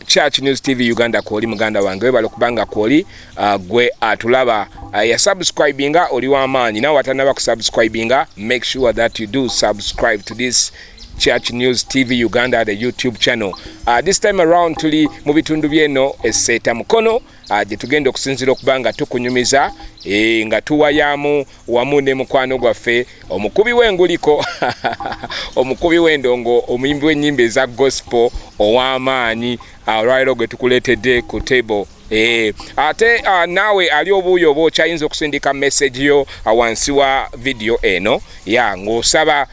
Church News TV Uganda kwoli muganda wange webale kubanga kwoli gwe atulaba ya subscribinga oli w'amaanyi nawe atanaba ku subscribinga make sure that you do subscribe to this Church News TV Uganda, the YouTube channel. This time around tuli mu bitundu byeno eseta mukono gye tugenda okusinzira okubanga tukunyumiza nga tuwayamu wamu ne mukwano gwaffe omukubi w'enguliko omukubi w'endongo omuyimbi w'ennyimba eza gospel ow'amaanyi olwaliro gwe tukuleetedde ku table. Ate nawe ali obuuyo oba okyayinza okusindika message yo wansi wa video eno ng'osaba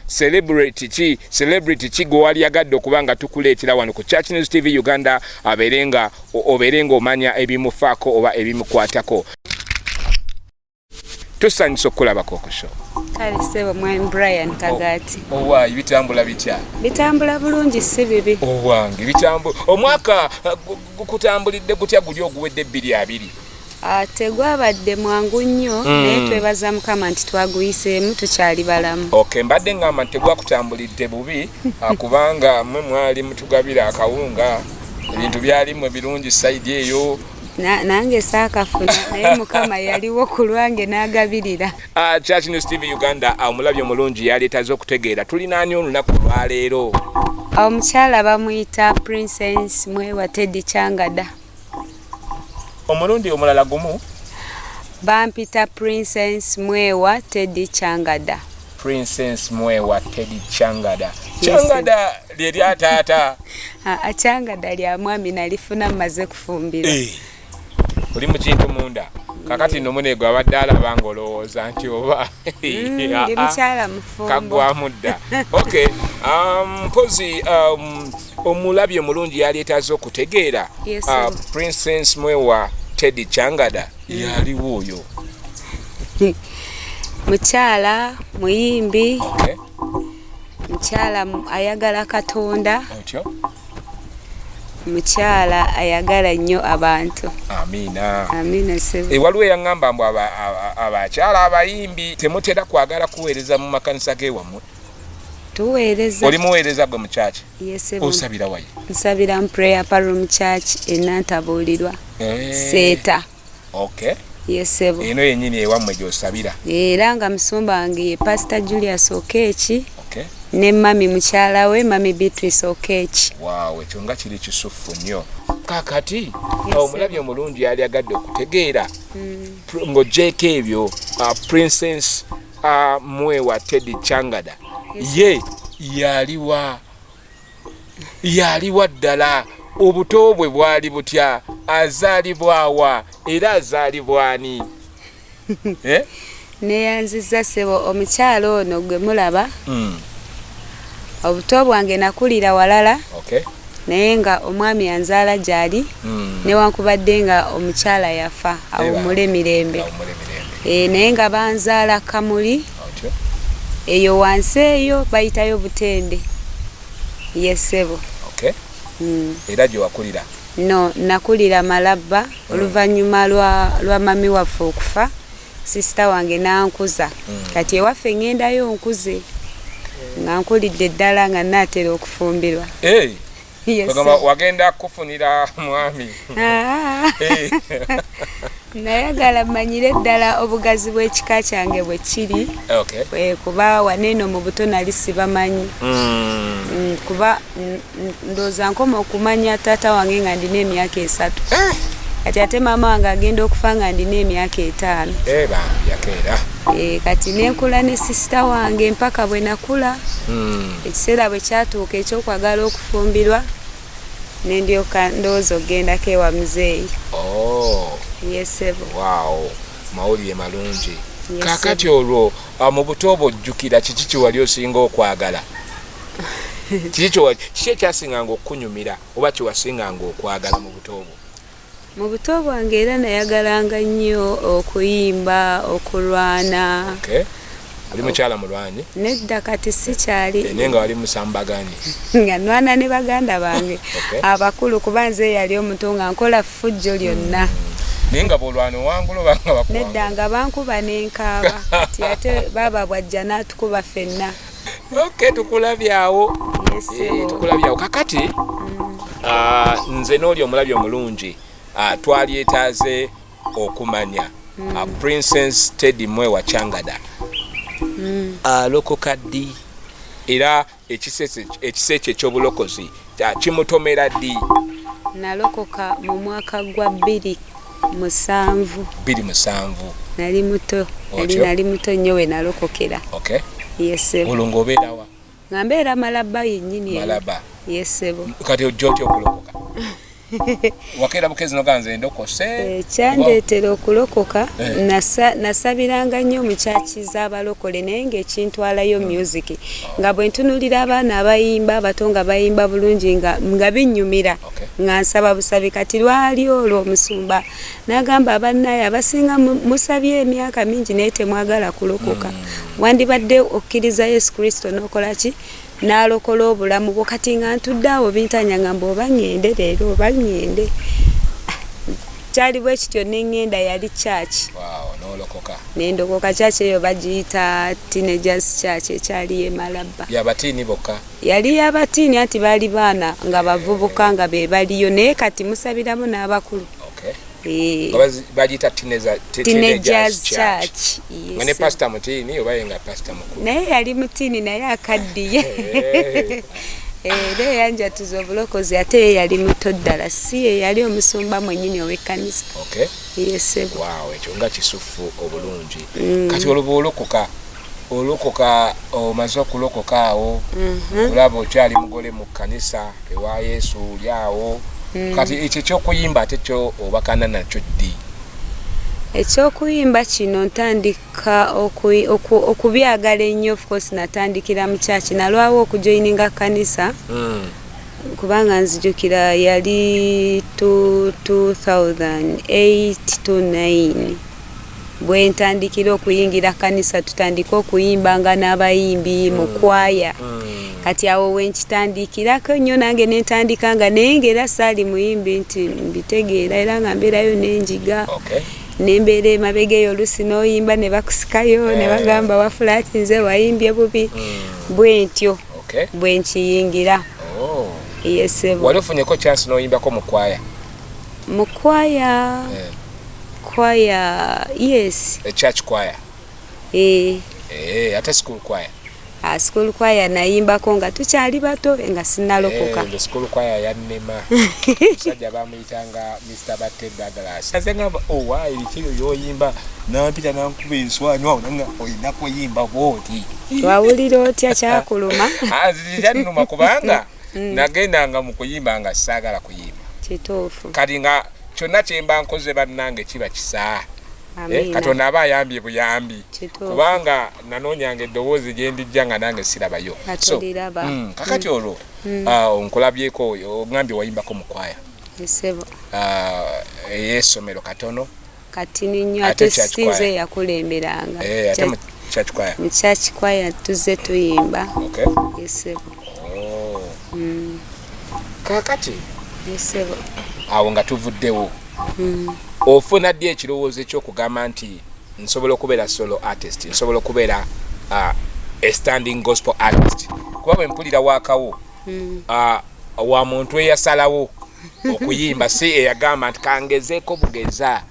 celebrity ki gwe wali yagadde okubanga tukuleetera wano ku Church News TV Uganda obeerenga omanya ebimufaako oba ebimukwatako. Tusanyusa okulabako ku show. Kale sebo mwami Brian Kagati. Owa bitambula bitya? Bitambula bulungi si bibi. Owange bitambula. Omwaka gukutambulidde gutya guli oguwedde 2 tegwabadde mwangu nnyo naye twebaza Mukama nti twaguyiseemu tukyali balamu. Okay, mbadde ngamba nti tegwakutambulidde bubi kubanga mmwe mwali mutugabira akawunga ebintu byalimu birungi side eyo. Nange saakafuna naye Mukama yaliwo ku lwange n'agabirira. Church News TV Uganda omulabyo mulungi yaleetaze okutegeera tulinaani olunaku lwaleero. Omukyala bamuyita Princess Mwewa Teddy Kyangada. Omulundi omulala gumu bampita Princess Mwewa Teddy Kyangada. Princess Mwewa Teddy Kyangada. Kyangada lye lya taata. Kyangada lya mwami nalifuna maze kufumbira. Oli mu kintu munda kakati nomunego abadde alaba ng'olowooza nti oba ndi mukyala mufumbo kagwamu dda. Okay, mpozi omulabyo mulungi yaleetaze okutegeera Princess Mwewa Teddy Kyangada yaliwo oyo mukyala muyimbi mukyala ayagala Katonda mukyala ayagala nnyo abantu. Amina sebo. Waliwo yaŋŋamba mbu abakyala abayimbi temutera kwagala kuweereza mu makanisa g'ewammwe. Tuweereza. Oli muweereza gwe mu church? Yes sebo. Osabira wayi? Nsabira mu Prayer Room Church enantabuulirwa. Seeta. Okay. Yes sebo. Eno yennyini ewammwe gy'osabira? Era nga musumba wange ye Pastor Julius Okechi. Okay. Ne mami mukyala we mami Beatrice Okechi. Wow, ekyo nga kiri kisufu nnyo. Kakati omulabyo omulungi yali agadde okutegeera ng'ogyeko ebyo Princess Mwewa Teddy Kyangada ye yaliwa ddala obuto bwe bwali butya azaalibwawa era azaalibwani? Neyanziza sebo omukyala ono gwe mulaba obuto bwange nakulira walala. Okay. Naye nga omwami anzaala gyali newankubadde nga omukyala yafa awummule mirembe. Naye nga banzaala Kamuli eyo wansi eyo bayitayo Butende. Yesebo. Okay. Era gye wakulira? No, nakulira Malabba oluvannyuma lwa mami waffe okufa sisita wange nankuza kati ewaffe ngendayo nkuze nga nkulidde ddala nga naatera okufumbirwa. Yes, wagenda kufunira mwami? Nayagala manyire ddala obugazi bw'ekika kyange bwe kiri. Okay. Kuba waneeno mu buto nali sibamanyi. Kuba ndooza nkoma okumanya taata wange nga ndina emyaka 3. Kati ate maama wange agenda okufa nga ndina emyaka 5. Yakeera. Kati nenkula ne sisita wange mpaka bwe nakula. Ekiseera bwe kyatuuka ekyokwagala okufumbirwa nendyoka ndowooza ogendako ewa muzeeyi. Yes sebo. Wow, mawulire malungi. Kakati olwo mu buto obwo ojjukira kiki kye wali osinga okwagala? Kiki ekyasinganga okukunyumira oba kye wasinganga okwagala mu buto obwo? Mu buto bwange era nayagalanga nnyo okuyimba, okulwana. Okay. Ali mukyala mulwanyi? Nedda kati sikyali. Naye nga wali musambaganyi? Nga nwana ne baganda bange abakulu kuba nze yali omuto nga nkola ffujjo lyonna. Naye nga bw'olwana owangula oba nga bakuwangula? Nedda nga bankuba n'enkaaba kati ate baaba bwajja n'atukuba ffenna. Okay, tukulabyawo. Yes sebo. Tukulabyawo kakati nze n'oli omulabi omulungi twalyetaaze okumanya Princess Teddy Mwewa Kyangada alokoka ddi era ekise kye ky'obulokozi kimutomera ddi? Nalokoka mu mwaka gwa 2007. Nali muto nnyo we nalokokera. Okay. Yesebo. Olungo obeerawa? Nga mbeera Malaba yennyini. Malaba. Yesebo. Kati ojja otya okulokoka? Wakeera bukezi noganze ndokose? Kyandeetera okulokoka nasabiranga nnyo mu kyaki z'abalokole naye ng'ekintwalayo music nga bwe ntunulira abaana abayimba abato nga bayimba bulungi nga binnyumira nga nsaba busabi. Kati lwali olwo omusumba n'agamba abannaye abasinga musabye emyaka mingi naye temwagala kulokoka, wandibadde okkiriza Yesu Kristo n'okola ki n'alokola obulamu bwo. Kati nga ntudde awo bintanya ngamba oba ŋŋende leero oba ŋŋende. Kyali bwe kityo n'eŋŋenda yali church. N'olokoka? N'endokoka church eyo bagiyita Teenagers Church ekyali ye Malaba. Y'abatiini bokka? Yali y'abatiini ati baali baana nga bavubuka nga be baliyo naye kati musabiramu n'abakulu. Bagiyita Teenagers Church. Yes. Nga ne pastor mutiini oba yenga pastor mukulu? Naye yali mutiini naye akaddiye. Era yanjatuza obulokozi ate ye yali muto ddala, si ye yali omusumba mwennyini ow'ekkanisa. Yesebo. Waaw, ekyo nga kisufu obulungi. Kati olwo olokoka omaze okulokoka awo olaba okyali mugole mu kkanisa ewa Yesu oli awo. Kati ekyo ekyokuyimba ate kyo obakana nakyo ddi? Ekyokuyimba kino ntandika okubyagala ennyo. Of course natandikira mu kyaki, nalwawo okujoininga kkanisa kubanga nzijukira yali 2008 to 9 bwe ntandikira okuyingira kkanisa, tutandika okuyimbanga n'abayimbi mu kwaya. Kati awo wenkitandikirako nnyo nange nentandikanga naye ng'era saali muyimbi nti mbitegeera era nga mbeerayo n'enjiga. Nembeera emabega eyo oluusi n'oyimba ne bakusikayo ne bagamba wafula ati nze wayimbye bubi. Bwe ntyo bwe nkiyingira. Yesebo. Wali ofunyeko chance n'oyimbako mu kwaya? Mu kwaya? Kwaya, yes. Church choir? Ate school choir? School choir nayimbako nga tukyali bato nga sinnalokoka. School choir yannema. Musajja bamuyitanga Mr. Batte Douglas. Azengamba why kiro yoyimba nampita nankuba enswanyi awo nanga oyina kuyimba bwoti. Wawulira otya kyakuluma? Zannuma kubanga nagendanga mu kuyimba nga saagala kuyimba. Kituufu. Kati nga kyonna kyemba nkoze bannange kiba kisaa. Katonda aba ayambye buyambi kubanga nanoonyanga eddoboozi gye ndijja nga nange sirabayo. Kakati olwo onkulabyeko ogambye wayimbako mu kwaya ey'essomero katono? Kati nnyo ate sinze yakulemberanga. Ate mu church choir? Mu church choir tuzze tuyimba. Yesebo. Kakati yesebo awo nga tuvuddewo ofuna ddi ekirowoozo ekyokugamba nti nsobola okubeera solo artist, nsobola okubeera a standing gospel artist? Kuba bwe mpulira waakawo wa muntu eyasalawo okuyimba si eyagamba nti kangezeeko bugeza.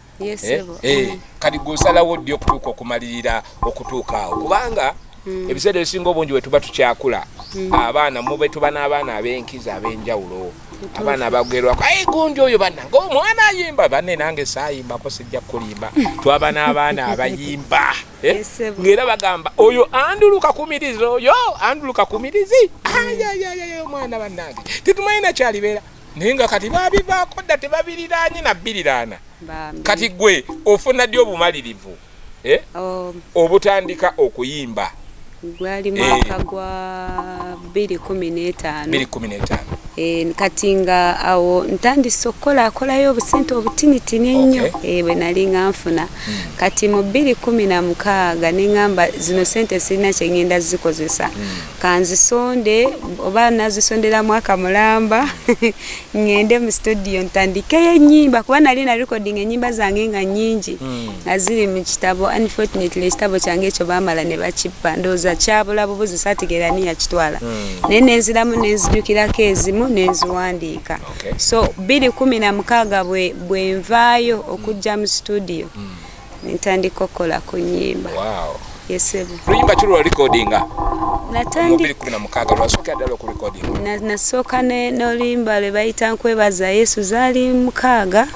Kati gwosalawo ddi okutuuka okumalirira okutuuka awo kubanga ebiseera ebisinga obungi bwe tuba tukyakula abaana mube tuba n'abaana ab'enkiza ab'enjawulo, abaana abagerwako gundi oyo bannange omwana ayimba banne nange saayimbako sijja kulimba. Twaba n'abaana abayimba ng'era bagamba oyo anduluka kumirizi, oyo anduluka kumirizi. Omwana bannange tetumanyi nakyalibeera naye nga kati babivaako dda tebabiriraanye nabbiriraana. Kati gwe ofuna ddi obumalirivu obutandika okuyimba? Gwali mwaka gwa 2015. Kati nga awo ntandise okukolakolayo obusente obutinitini ennyo bwe nali nga nfuna. Kati mu 2016 ne ngamba zino sente sirina kye ngenda zikozesa, kanzisonde oba nazisondera mwaka mulamba ngende mu studio ntandikeyo ennyimba kuba nali na recording ennyimba zange nga nnyingi nga ziri mu kitabo. Unfortunately ekitabo kyange ekyo baamala ne bakippa ndowooza kyabula bubuzi saategeera ni yakitwala naye nenziramu nenzijukirako ezimu ennyumu nenziwandiika. So 2016 bwe nvaayo okujja mu studio ntandika okukola ku nnyimba. Luyimba ki lwa recordinga? Nasooka n'oluyimba lwe bayita Nkwebaza Yesu zaali 6.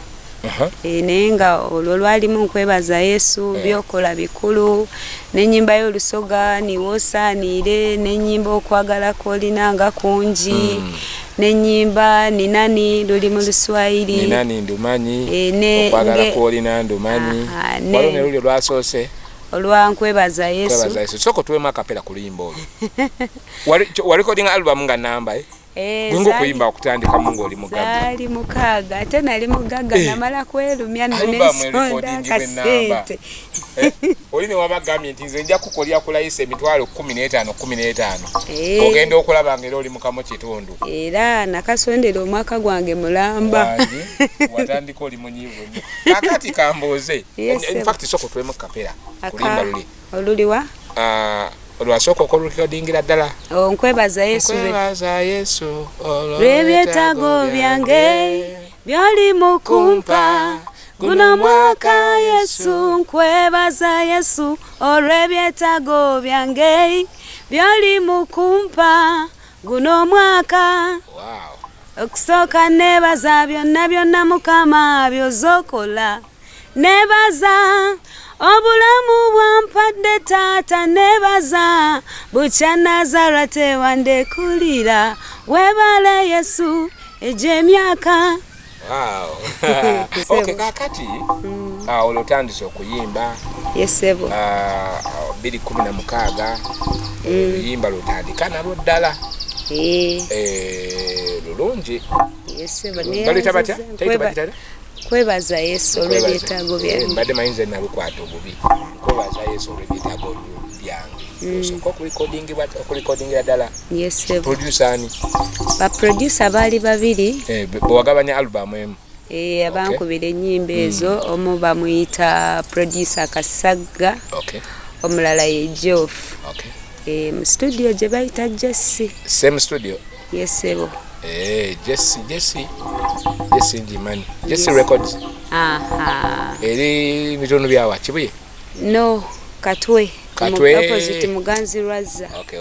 Naye nga olwo lwalimu Nkwebaza Yesu byokola bikulu, n'ennyimba y'olusoga niwoosaaniire, n'ennyimba Okwagala kw'olina nga kungi, n'ennyimba Ninani luli mu Luswayiri. Ninani ndumanyi, Okwagala kw'olina ndumanyi. Waliwo ne luli lwasoose olwa Nkwebaza Yesu. Soko tuwemu akapera ku luyimba olwo. Wa recording album nga namba Gwingo kuyimba okutandika mungu oli mugaga. Zali mukaga ate nali mugaga namala kwelumya n'ensonda kasente. Oli ne wabagamye nti nze nja kukolya kulayisa emitwalo 15 ogenda okulaba ngero oli mukamo kitundu. Era nakasondera omwaka gwange mulamba. Watandika oli munyivu. Kakati kamboze. In fact soko twemu kapera kulimba luli. Oluliwa? Olwasooka okulikodingira ddala. Nkwebaza Yesu. Nkwebaza Yesu. Lw'ebyetaago byange by'oli mukumpa guno mwaka Yesu. Nkwebaza Yesu olw'ebyetaago byange by'oli mukumpa guno mwaka. Okusooka neebaza byonna Mukama by'ozokola. Neebaza obulamu bwampadde taata, neebaza bukya Nazarete wandekulira. Weebale Yesu egy'emyaka. Okay, kakati olwotandise okuyimba. Yesebo. 2016 oluyimba lutandika nalwo ddala. Lulungi. Yesebo. Balita batya? Kwebaza Yesu olw'ebyetaago byange. Mbadde mayinza nalukwata obubi. Kwebaza Yesu olw'ebyetaago byange. Osooka okulikodingira ddala. Yesebo. Producer ani? Baproducer baali babiri. Bwagabanya album emu. Abankubira ennyimba ezo, omu bamuyita producer Kasagga. Omulala ye Joff. Mu studio gye bayita Jesse. Same studio? Yesebo. Jesse Njimani. Jesse Records. Eri mitono byawa kibuye? No, Katwe. Opposite Muganzi Razza. Okay.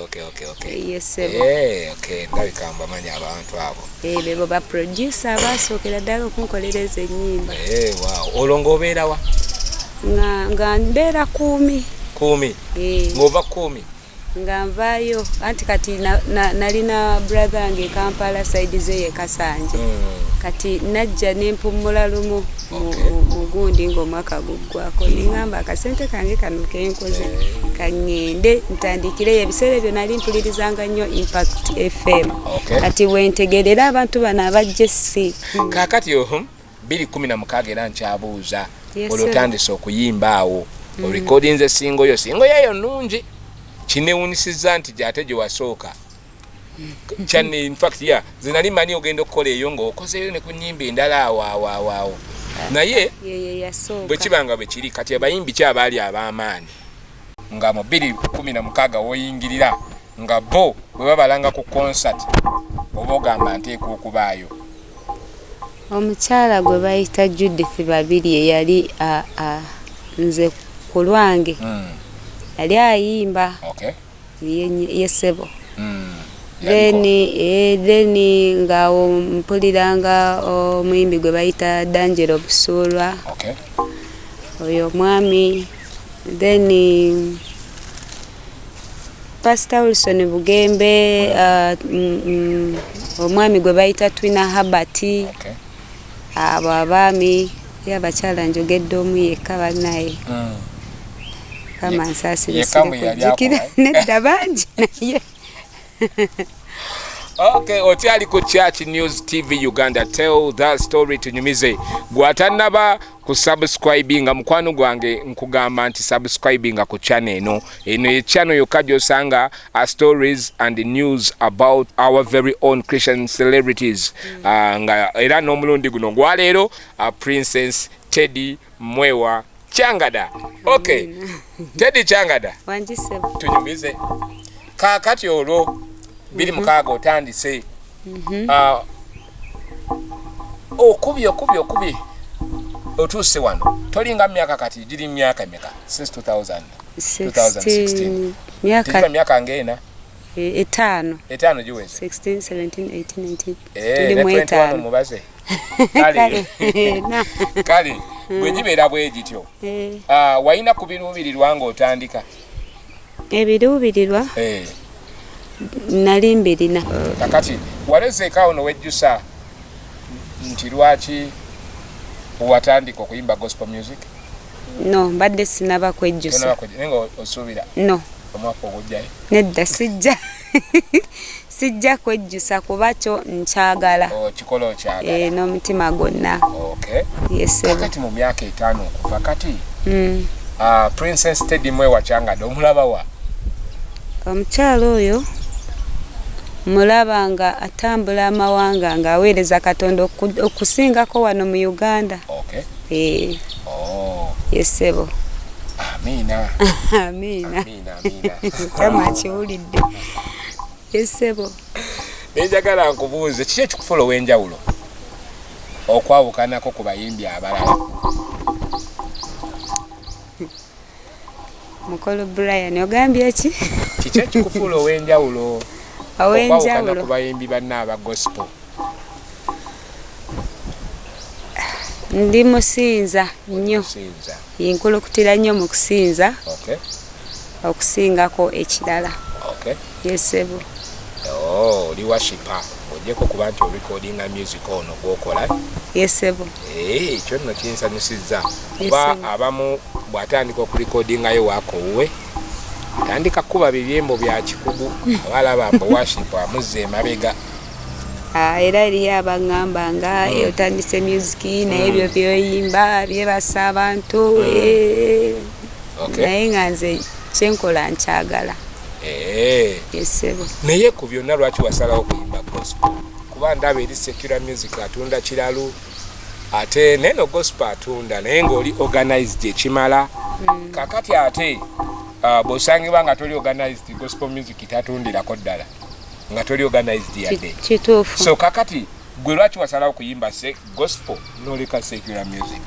Yesebo. Ndabikamba manya abantu abo. Bebo ba producer abasookera ddala okunkolereza ennyimba. Wow. Olongo obeera wa? Nga mbeera Kuumi. Ng'ova Kuumi? Nga nvaayo anti kati nalina brother wange Kampala side ze ye Kasanje. Kati najja nempumula lumu mugundi ng'omwaka guggwako ningamba akasente kange kano kenkoze kangende ntandikire ebiseera ebyo nali mpulirizanga nnyo Impact FM. Kati wentegerera abantu bano abajjesi. Kakati 2016 era nkyabuuza olwotandise okuyimba awo orecordinze singo yeyo nungi. Kinewunisizza nti gyate gye wasooka. In fact zinali manyi ogenda okukola eyo ng'okozeeyo ne ku nnyimba endala awo. Naye bwe kibanga bwe kiri kati abayimbi ki abaali ab'amaanyi nga mu 2016 woyingirira nga bo bwe babalanga ku concert oba ogamba nteeka okubaayo. Omukyala gwe bayita Judith Babiri eyali nze ku lwange yali ayimba. Yesebo. Then nga mpuliranga omuyimbi gwe bayita Danjero Busulwa. Oyo mwami. Then Pastor Wilson Bugembe, omwami gwe bayita Twina Habati. Abo abaami yabakyala njogedde omu yekka bannaye. Kama nsasire kujikira nedda bangi naye. Okay, otyali ku Church News TV Uganda. Tell that story tunyumize. Gwatanaba ku subscribinga mukwano gwange nkugamba nti subscribinga ku channel eno. Eno channel yokajja osanga stories and news about our very own Christian celebrities. Nga era n'omulundi guno gwa leero Princess Teddy Mwewa Kyangada. Okay. Teddy Kyangada. Wanjise. Tunyumize. Kakati olwo 2016 otandise okubi otuuse wano tolinga myaka kati giri myaka emeka since 2016 myaka ngena etaano giweze 16 17 18 19 21 mubaze kale bwe gibeera bwe gityo wayina kubiruubirirwa ng'otandika ebiruubirirwa nali mbirina kakati walezeekaawo nowejjusa nti lwaki watandika okuyimba gospel music? No, mbadde sinaba kwejjusa. Nenga osuubira? No. Omwaka ogujjayo? Nedda sijja kwejjusa kuba kyo nkyagala. Kikola okyagala? N'omutima gwonna. Okay. Yes. Kakati mu myaka 5 okuva kati Princess Teddy Mwewachanga omulaba wa? Omukyalo oyo mulaba nga atambula amawanga ng'aweereza Katonda okusingako wano mu Uganda. Okay. Yes, sebo. Amina. Amina. Kama kiwulidde. Yes, sebo. Njagala nkubuuze kiki ekikufuula enjawulo okwawukanako ku bayimbi abalala? Mukolo Brian ogambye ki? Kiki ekikufuula enjawulo okwawukana ku bayimbi banna aba gospel? Ndi musinza nnyo. Yinkulukutira nnyo mu kusinza. Okay. Okusingako ekirala. Okay. Yes, sebo. Oli worshiper. Ojeko kuba nti recordinga music ono gwokola? Yes, sebo. Ekyo nno kinsanyusizza. Kuba abamu bw'atandika okurecordingayo waakowuwe atandika kuba bibyembo bya kikugu abalaba mbu worshiper amuzza emabega. Era eriyo abangamba nga otandise music n'ebyo byoyimba byebasa abantu naye nga nze kyenkola nkyagala. Yes, sebo. Naye ku byonna lwaki wasalawo okuyimba gospel? Kuba ndaba eri secular music atunda kiralu ate neno gospel atunda naye ng'oli organized ekimala. Kakati ate bw'osangibwa nga toli organized gospel music tatundirako ddala nga toli organized yadde. Kituufu. So kakati gwe lwaki wasalawo kuyimba gospel n'oleka secular music?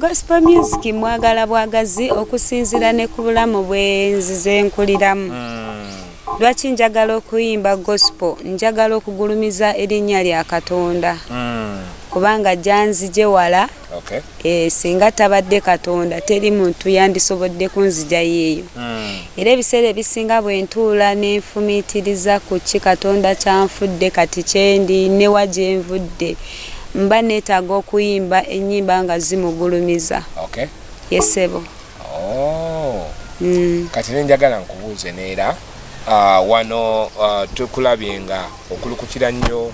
Gospel music mwagala bwagazi okusinzira ne ku bulamu bwenzize nkuliramu. Lwaki njagala okuyimba gospel? Njagala okugulumiza erinnya lya Katonda. Kubanga janzije wala. Okay. Singa tabadde Katonda teri muntu yandisobodde kunzija yeeyo. Era ebiseera ebisinga bwe ntuula n'enfumiitiriza ku ki Katonda kyanfudde kati kyendi ne wa gye nvudde mba neetaaga okuyimba ennyimba nga zimugulumiza. Okay. Yes, sebo. Kati nenjagala nkubuuze neera wano tukulabye nga okulukukira nnyo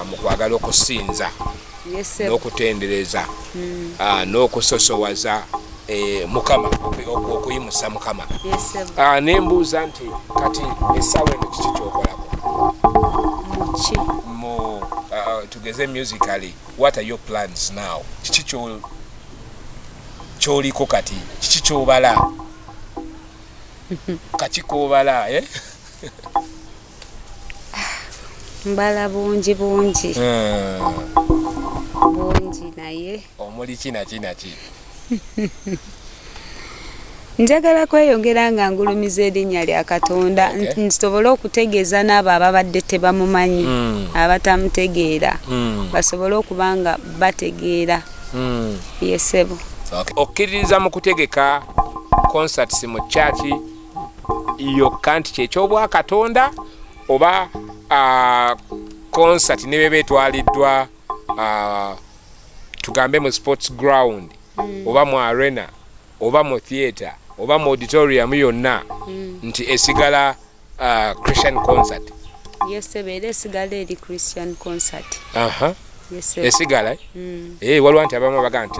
mu kwagala okusinza. Yes, sebo. N'okutendereza n'okusosowaza Mukama okuyimusa Mukama. Yes, sebo. Nembuuza nti kati essaawa eno kiki kyokolako? Muki? Tugeze musically, what are your plans now? Kiki kyoliko kati? Kiki kyobala? Kakikoobala, Mbala bungi. Bungi naye. Omuli kinaki? Njagala kweyongera nga ngulumiza erinnya lya Katonda nsobole okutegeeza n'abo ababadde tebamumanyi abatamutegeera basobole okuba nga bategeera. Yes, sebo. Okkiririza mu kutegeka concerts mu church yokka nti kyekyobwa Katonda oba concert ne bebe etwaliddwa tugambe mu sports ground oba mu arena oba mu theatre oba mu auditorium yonna nti esigala Christian concert? Yes, sebo. Esigala eri Christian concert. Yes, esigala waliwo nti abamu baga nti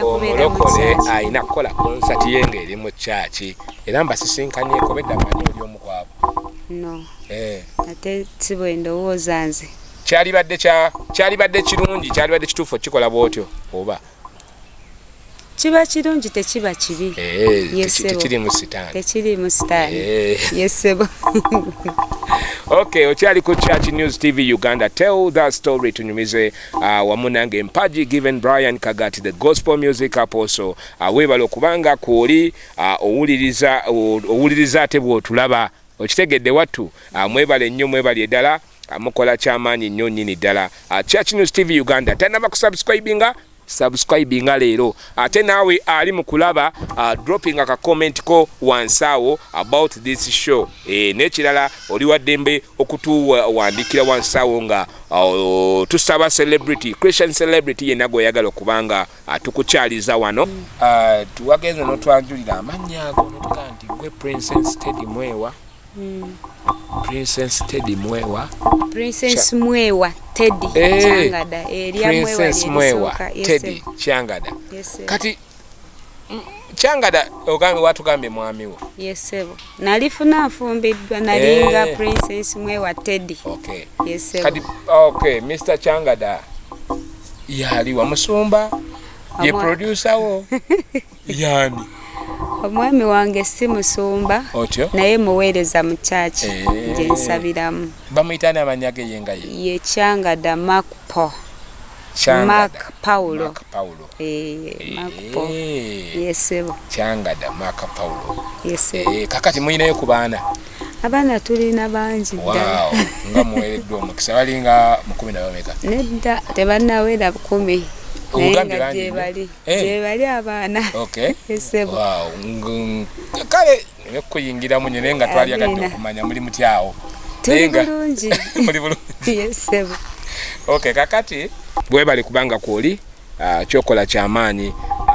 omulokole ayina kukola concert ye ng'eri mu church era mbasisinkanyeko bedda manyi oli omu kwabo. No. Ate si bwe ndowooza nze. Kyalibadde kirungi, kyalibadde kituufu okukikola bw'otyo oba? kiba kirungi tekiba kibi. Tekiri mu sitaani. Tekiri mu sitaani. Yesebo. Okay, okyali ku Church News TV Uganda. Tell that story tunyumize wamu nange Mpaji given Brian Kagati the gospel music apostle. Weebala okubanga kwoli owuliriza ate bw'otulaba. Okitegedde wattu. Mwebale nnyo mwebale eddala. Mukola kyamaanyi nnyo nnyini ddala. Church News TV Uganda. Tannaba subscribinga leero. Ate naawe ali mu kulaba dropping aka comment ko wansaawo about this show. N'ekirala oli wa ddembe okutuwandikira wansaawo nga tusaba celebrity, Christian celebrity yenna gw'oyagala okubanga tukukyaliza wano. Tuwagenze n'otwanjulira amannya ago n'otugaa nti gwe Princess Teddy Mwewa. Princess Teddy Mwewa. Princess Mwewa Teddy Kyangada. Princess Mwewa Teddy Kyangada. Kati Kyangada ogambe watugambe mwami wo. Yesebo. Nalifuna nfumbiddwa nalinga Princess Mwewa Teddy. Okay. Yesebo. Kati okay, Mr. Kyangada yali wa musumba ye producer wo. Yani omwami wange si musumba naye muweereza mu church gye nsabiramu. Bamuyitana amanya ge yenga ye Kyangada Mark Paulo. Mark Paulo. Yesebo. Kyangada Mark Paulo. Yesebo. Kakati muyinayo ku baana? Abaana tulina bangi ddala. Wow, nga muweereddwa omukisa balinga mu 10 bameka? Nedda tebannawera 10. Ugambye bali abaana. Okay. Yesebo. Wow. Kale nekuyingira mu nyene nga twali agadde okumanya muli mutyawo. Tuli bulungi. Muli bulungi. Yesebo. Okay, kakati bwebale kubanga kwoli kyokola kyamaanyi.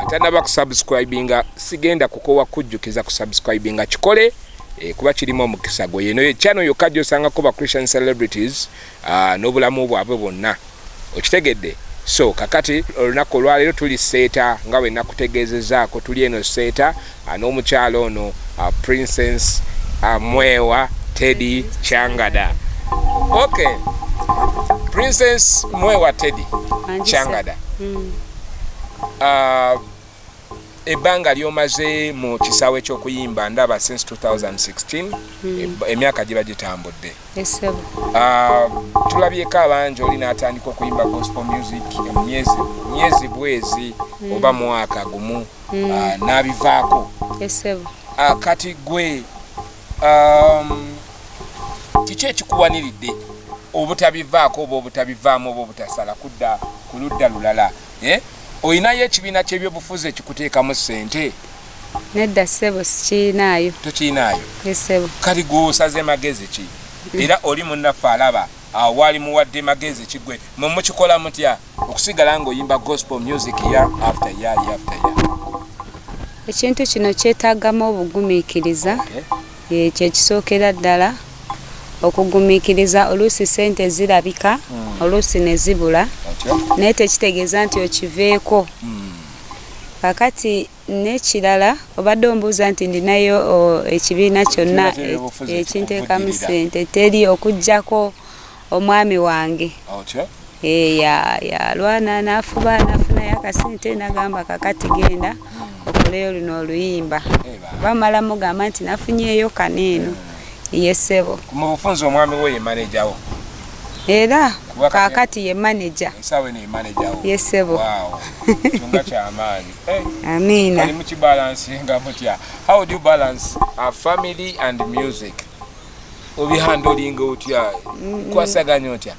Tannaba kusubscribinga sigenda kukowa kujjukiza kusubscribinga kikole kuba kirimo omukisa gwe. Eno channel yokka gy'osangako ba Christian celebrities n'obulamu bwabwe bwonna. Okitegedde? So kakati olunaku olwaleero tuli seeta nga bwe nakutegeezezaako tuli eno seeta n'omukyalo ono Princess Mwewa Teddy Kyangada. Okay. Princess Mwewa Teddy Kyangada. Ebbanga lyomaze mu kisaawe ky'okuyimba ndaba since 2016 emyaka giba gitambudde. Yesebo. Tulabyeko abangi oli n'atandika okuyimba gospel music myezi bwezi oba mwaka gumu n'abivaako. Yesebo. Kati gwe kiki ekikuwaniridde obutabivaako oba obutabivaamu oba obutasala kudda ku ludda lulala? Oyinayo ekibiina ky'ebyobufuzi ekikuteekamu ssente? Nedda ssebo sikirinaayo. Tokirinaayo? Yesebo. Kati gw'osaze magezi ki? Era oli munnaffe alaba wali muwadde magezi ki gwe mukikola mutya okusigala ng'oyimba gospel music year after year after year? Ekintu kino kyetaagamu obugumiikiriza. Kyekisookera ddala okugumiikiriza. Oluusi ssente zirabika oluusi ne zibula naye tekitegeeza nti okiveeko. Kakati n'ekirala obadde ombuuza nti ndinayo ekibiina kyonna ekinteekamu ssente teri okuggyako omwami wange. Yalwana n'afuba n'afunayo akasente n'agamba kakati genda okuleyo luno oluyimba. Bamala mugamba nti nafunyeeyo kaneeno. Yesebo. Mu bufunze omwami we ye manager wo? Era kakati ye manager. Nsawe ne manager wo? Yesebo. Wow. Chunga cha amani. Amina. Ali muchi balance nga mutya. How do you balance family and music? Obi handling otya? Kwasaganya otya?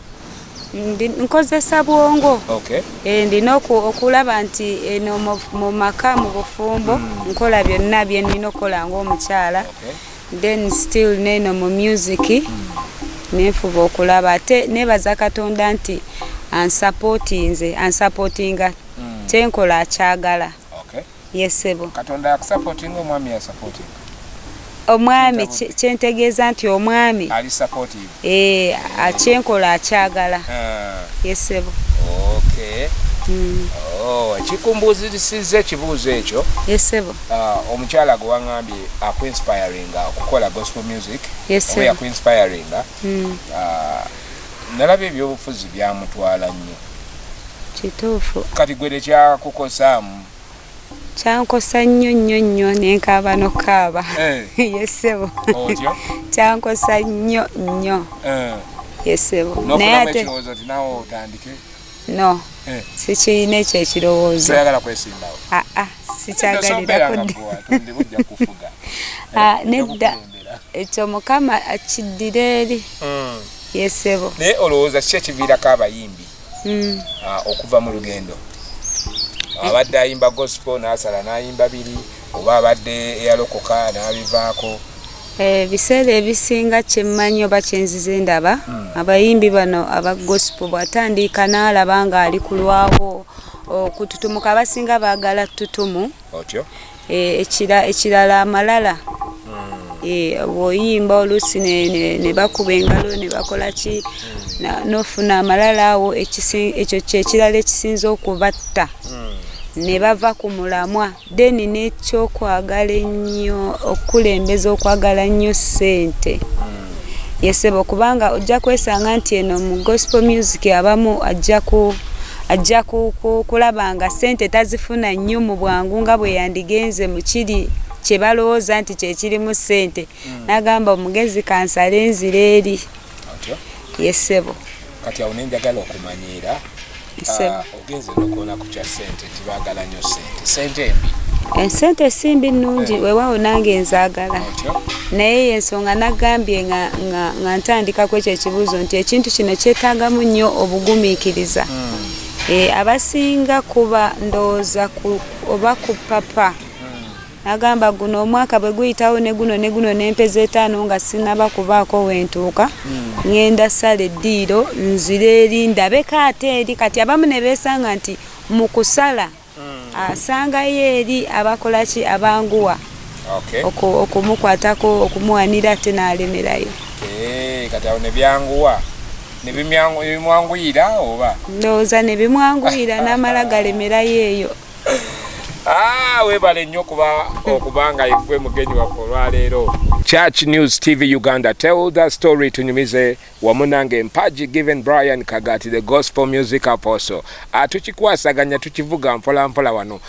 Nkozesa bwongo. Okay. Ndina okulaba nti eno mu maka mu bufumbo nkola byonna bye nnina okukola ng'omukyala. Okay. Then still neno mu music nefuba okulaba ate nebaza Katonda nti unsupportinga tenkola akyagala. Okay. Yesebo. Katonda akusupportinga omwami ya supporting. Omwami kyentegeeza nti omwami ali supportive. Akyenkola akyagala. Yesebo. Okay. Ekikumbuuzisiza ekibuuzo ekyo. Yesebo. Omukyala gwe waŋŋambye akuinspiringa okukola gospel music. Yesebo. Oba yakuinspiringa. Nalaba ebyobufuzi byamutwala nnyo. Kituufu. Kati gwe tekyakukosaamu Kyankosa nnyo nenkaaba nokaaba. Yesebo. Otyo? Kyankosa nnyo. Yesebo. Naye ate ekirowoozo tinawo otandike? No. Sikirina ekyo ekirowoozo. Toyagala kwesimbawo? Sikyagalira kufuga. Nedda ekyo Mukama akiddira eri. Yesebo. Naye olowooza kiki ekiviirako abayimbi okuva mu lugendo? Abadde ayimba gospel n'asala n'ayimba biri, oba abadde eyalokoka n'abivaako? Biseera ebisinga kyemmanyi oba kyenzize ndaba abayimbi bano aba gospel bw'atandika n'alaba nga ali ku lwawo okututumuka, abasinga baagala ttutumu. Otyo? Ekirala amalala. Bw'oyimba oluusi ne bakuba engalo ne bakola ki n'ofuna amalala awo, ekyo kyekirala ekisinza okubatta. Ne bava ku mulamwa, then n'ekyokwagala ennyo okulembeza okwagala nnyo ssente. Yesebo, kubanga ojja kwesanga nti eno mu gospel music abamu ajja kulaba nga ssente tazifuna nnyo mu bwangu nga bwe yandigenze mu kiri kye balowooza nti kyekirimu ssente. N'agamba omugezi kansale enzira eri. Yesebo. Kati awo nenjagala okumanyiira ogenze nokoona ku kya ssente tibaagala nnyo ssente. Ssente embi? Ensente simbi nnungi, weewaawo nange nzaagala. Naye y'ensonga nagambye nga ntandika ku ekyo ekibuuzo nti ekintu kino kyetaagamu nnyo obugumiikiriza. Abasinga kuba ndowooza oba ku papa. Nagamba guno omwaka bwe guyitawo ne guno n'empeza 5 nga sinaba kubaako wentuuka. Ngenda sala eddiiro nzire eri ndabeko ate eri. Kati abamu ne beesanga nti mu kusala asangayo eri abakola ki abanguwa okumukwatako okumuwanira ate n'alemerayo. Kati awo ne byanguwa ne bimwanguyira oba? Ndowooza ne bimwanguyira n'amala galemerayo eyo. Webale nnyo okubanga ifwe mugenyi waffe olwaleero. Church News TV Uganda, tell that story tunyumize wamu nange Mpaji Given Brian Kagati, the gospel music apostle. Tukikwasaganya tukivuga mpola mpola wano.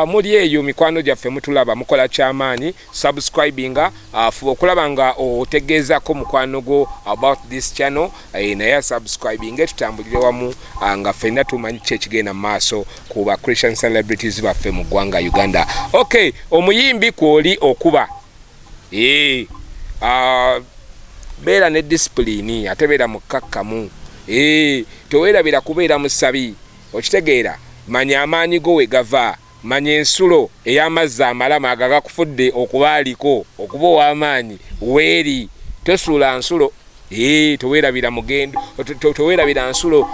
Muli eyo mikwano gyaffe mutulaba mukola kyamaanyi subscribinga fuba okulaba nga otegeezako mukwano gwo about this channel naye subscribing tutambulire wamu nga ffenna tumanyi ki ekigenda mu maaso ku ba Christian celebrities baffe mu ggwanga Uganda. Okay, omuyimbi kwoli okuba beera ne discipline ate beera mukakkamu. Toweerabira kubeera musabi, okitegeera. Manya amaanyi go we gava, manya ensulo ey'amazzi amalama agakufudde okubaaliko okuba ow'amaanyi weeri. Tosuula nsulo, toweerabira mugendo, toweerabira nsulo,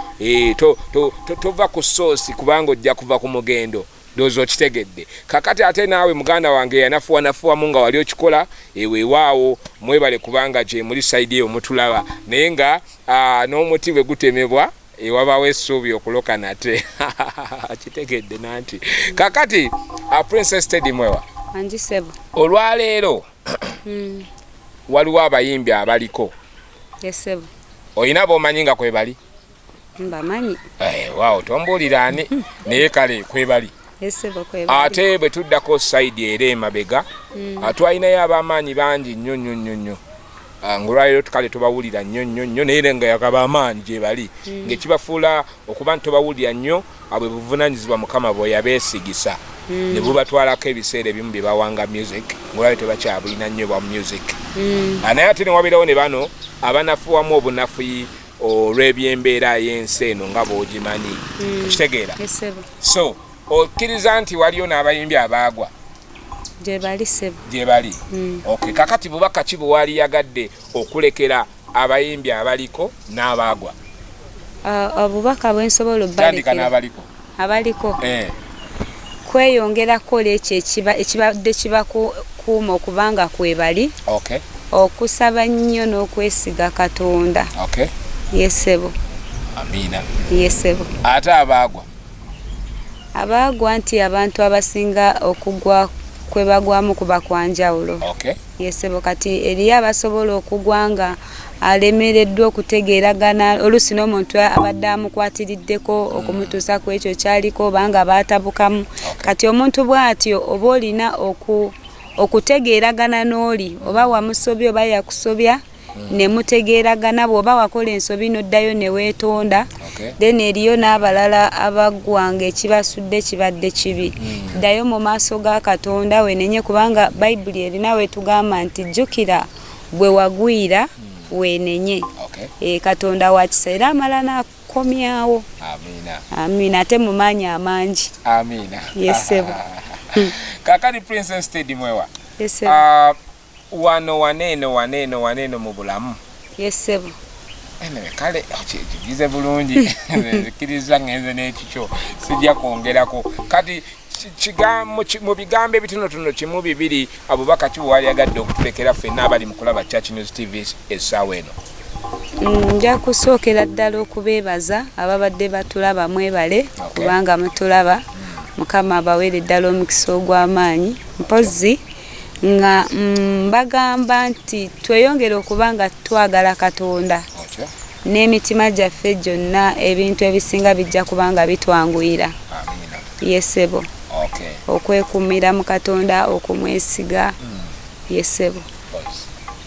tova ku soosi kubanga ojja kuva ku mugendo. Dozo kitegedde. Kakati ate naawe muganda wange yanafuwa munga wali okikola weewaawo mwebale kubanga gye muli side eyo mutulaba naye nga n'omuti bwe gutemebwa wabaawo essuubi okuloka nate. Kitegedde nanti kakati Princess Teddy Mwewa Anjisebo olwaleero waliwo abayimbi abaliko. Yesebo oyina b'omanyi nga kwebali? Mbamanyi. Waawo tombuulira ani naye kale kwebali. Ate bwe tuddako side era emabega twalinayo ab'amaanyi bangi nnyo. Ngolwaleero tukale tubawulira nnyo naye nga yakaba amaanyi gye bali ng'ekibafuula okuba nti tobawulira nnyo abwe buvunaanyizibwa Mukama bwe yabeesigisa ne bubatwalako ebiseera ebimu bye bawanga music ngolwaleero tebakyabulina nnyo bwa music. Naye ate ne wabeerawo ne bano abanafuwamu obunafuyi olw'ebyembeera y'ensi eno nga bw'ogimanyi. Okitegeera? So okkiriza nti waliyo n'abayimbi abaagwa? Gye bali sebo. Gye bali. Okay, kakati bubaka ki bwe wali yagadde okulekera abayimbi abaliko n'abaagwa? Obubaka bwe nsobola obbalekera n'abaliko. Abaliko. Kweyongerako ekyo ekibadde kibakuuma okubanga kwebali. Okay. Okusaba nnyo n'okwesiga Katonda. Okay. Yesebo. Amina. Yesebo. Ate abaagwa? Abaagwa nti abantu abasinga okugwa kwe bagwamu kuba kwanjawulo. Okay. Yesebo kati eriyo abasobola okugwa nga alemereddwa okutegeeragana oluusi n'omuntu abadde amukwatiriddeko okumutuusa ku ekyo kyaliko obanga baatabukamu. Kati omuntu bw'atyo oba olina okutegeeragana n'oli oba wamusobya oba yakusobya ne mutegeeragana bw'oba wakola ensobi n'oddayo ne weetonda then eriyo n'abalala abaggwanga ekibasudde kibadde kibi ddayo mu maaso ga Katonda wenenye kubanga Bayibuli erina wetugamba nti jjukira bwe wagwira wenenye Katonda wakisa era amala n'akomyawo. Amina ate mu maanyi amangi. Yesebo. Kakati Princess Teddy Mwewa. Yesebo. Wano waneno mu bulamu. Yesebo. Kale kigize bulungi kiriza ngenze n'ekikyo sijja kwongerako kati mu bigambo ebitonotono kimu bibiri Abubaka Kibuwali yagadde okutulekera ffenna abali mu kulaba Church News TV essaawa eno. Nja kusookera ddala okubeebaza ababadde batulaba mwebale kubanga mutulaba Mukama abaweere ddala omukisa ogw'amaanyi mpozi nga mbagamba nti tweyongere okubanga twagala Katonda n'emitima gyaffe gyonna ebintu ebisinga bijja kubanga bitwanguyira. Yesebo. Okwekumira mu Katonda okumwesiga. Yesebo.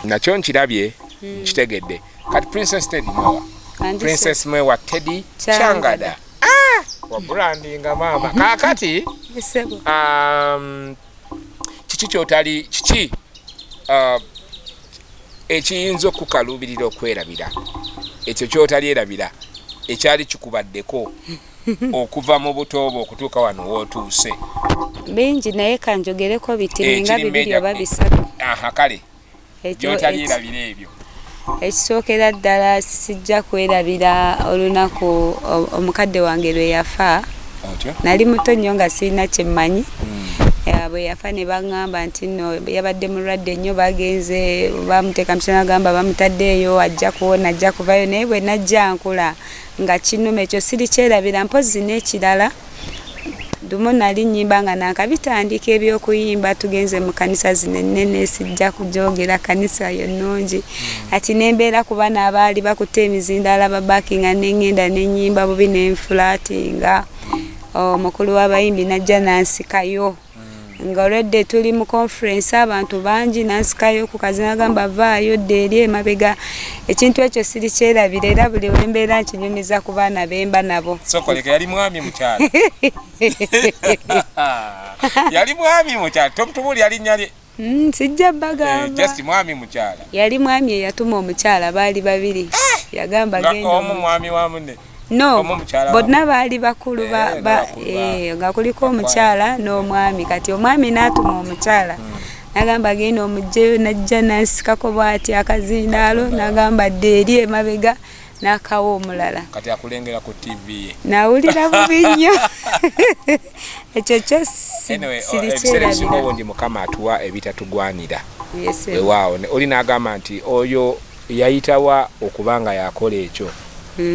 Nakyo nkirabye kitegedde kati Princess Teddy Mwewa. Princess Mwewa Teddy Kyangada. Wa brandinga mama kakati. Yesebo. Kiki kyotali kiki ekiyinza okukalubirira okwerabira ekyo kyotali erabira ekyali kikubaddeko okuva mu buto bwo okutuuka wano wootuuse bingi naye kanjogereko bitiringa bibiri oba bisatu. Kale gyotali erabira ebyo ekisookera ddala sijja kwerabira olunaku omukadde wange lwe yafa. Nali muto nnyo nga sirina kyemmanyi bwe yafa ne baŋŋamba nti nno yabadde mulwadde nnyo bagenze bamuteeka musana agamba bamutaddeeyo ajja kuwona ajja kuvayo naye bwe najja nkula nga kinnuma ekyo siri kyerabira mpozi n'ekirala dumu nali nnyimba nga nankabitandika ebyokuyimba tugenze mu kanisa zino ennene sijja kujogera kanisa yonnungi ati nembeera ku bana abaali bakutte emizindaala babakinga neŋŋenda nennyimba bubi nenfulatinga omukulu w'abayimbi najja nansikayo nga olwedde tuli mu conference abantu bangi nansikayo ku kazina agamba vaayo dde eri emabega ekintu ekyo siri kyerabira era buli wembeera nkinyumiza ku baana bemba nabo. Sokoleka yali mwami mukyala. Yali mwami mukyala tomutubuli yali nnyali sijja bagamba just mwami mukyala yali mwami eyatuma omukyala baali babiri yagamba genda omu mwami wa munne no bonna baali bakulu nga kuliko omukyala n'omwami kati omwami n'atuma omukyala nagamba genda omugjeyo najja nansikako bw'ati akazindaalo nagamba dde eri emabega n'akawa omulala kati akulengera ku TV ye nawulira bubi nnyo ekyo kyo siri kyerabira obundi Mukama atuwa ebitatugwanira wewaawo oli n'agamba nti oyo yayitawa okubanga yakola ekyo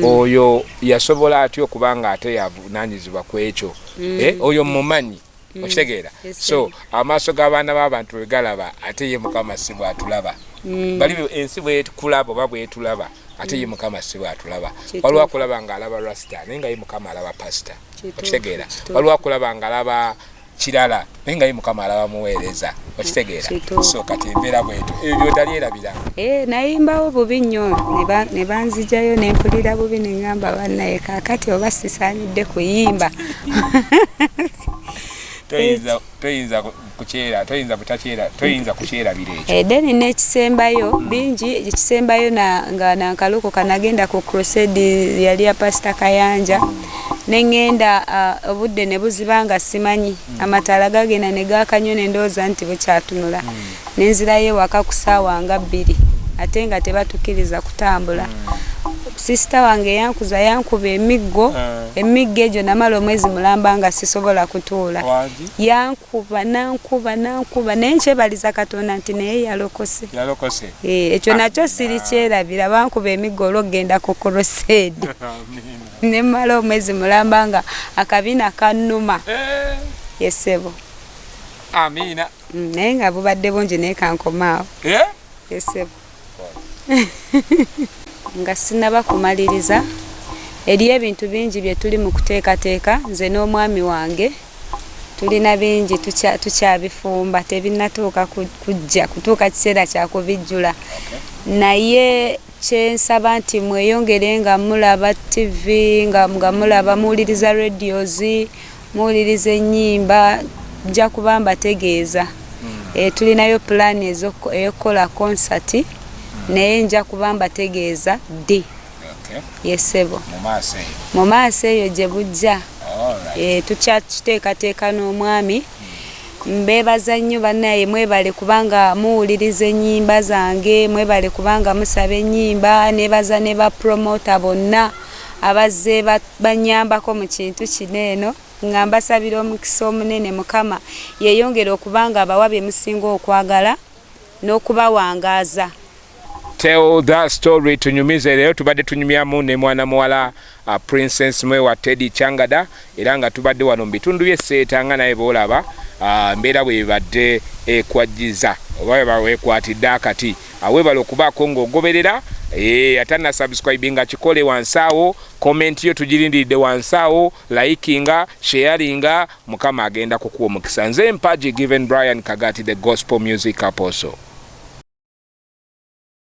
oyo yasobola atyo okubanga ate yavunaanyizibwa ku ekyo oyo mumanyi okitegeera so amaaso g'abaana b'abantu bwe galaba ate ye Mukama si bw'atulaba bali ensi bwekulaba oba bwetulaba ate ye Mukama si bw'atulaba waliwo akulaba ng'alaba rasita naye nga ye Mukama alaba pasita okitegeera waliwo akulaba ng'alaba kirala naye nga ye Mukama alaba muweereza okitegeera so kati embeera bwetu ebyo tali erabira nayimbawo bubi nnyo ne banzijayo ne mpulira bubi ne ngamba bannaye kaakati oba sisaanidde kuyimba toyinza kukyerabira ekyo then n'ekisembayo bingi ekisembayo nga nankaluko kanagenda ku crusade yali ya Pastor Kayanja nengenda obudde ne buzibanga simanyi amataala gagenda ne gakanyo nendooza nti bukyatunula nenzirayo waka ku ssaawa nga 2 ate nga tebatukiriza kutambula sister wange yankuba emiggo egyo namala omwezi mulamba nga sisobola kutuula yankuba nankuba naye nkyebaliza Katonda nti naye yalokose ekyo nakyo siri kyerabira bankuba emiggo olwokgenda ku crusade nemala omwezi mulamba nga akabina kannuma yesebo amina naye nga bubadde bungi naye kankomaawo yesebo nga sinaba kumaliriza eri ebintu bingi bye tuli mu kuteekateeka nze n'omwami wange tulina bingi tukyabifumba tebinnatuuka kutuuka kiseera kya kubijjula naye kyensaba nti mweyongere nga mulaba TV nga mulaba muwuliriza radios muwuliriza ennyimba nja kuba mbategeeza tulinayo plan eyokukola concert naye nja kuba mbategeeza ddi yesebo mu maaso eyo gye bujja tukyakiteekateeka n'omwami mbeebaza nnyo bannaye mwebale kubanga muwuliriza ennyimba zange mwebale kubanga musaba ennyimba nebaza ne bapromota bonna abazze banyambako mu kintu kino eno nga mbasabira omukisa omunene Mukama yeeyongera okubanga abawa bye musinga okwagala n'okubawangaaza. Tell that story tunyumize leo tubadde tunyumyamu ne mwana muwala Princess Mwewa Teddy Kyangada era nga tubadde wano mu bitundu by'Esseeta naye boolaba mbeera bwe badde ekwajjiza oba bawekwatidde akati awebala okubaako ng'ogoberera atana subscribinga kikole wansaawo comment yo tugirindiridde wansaawo likinga sharinga Mukama agenda kukuwa omukisa. Nze Mpaji Given Brian Kagati the Gospel Music Apostle.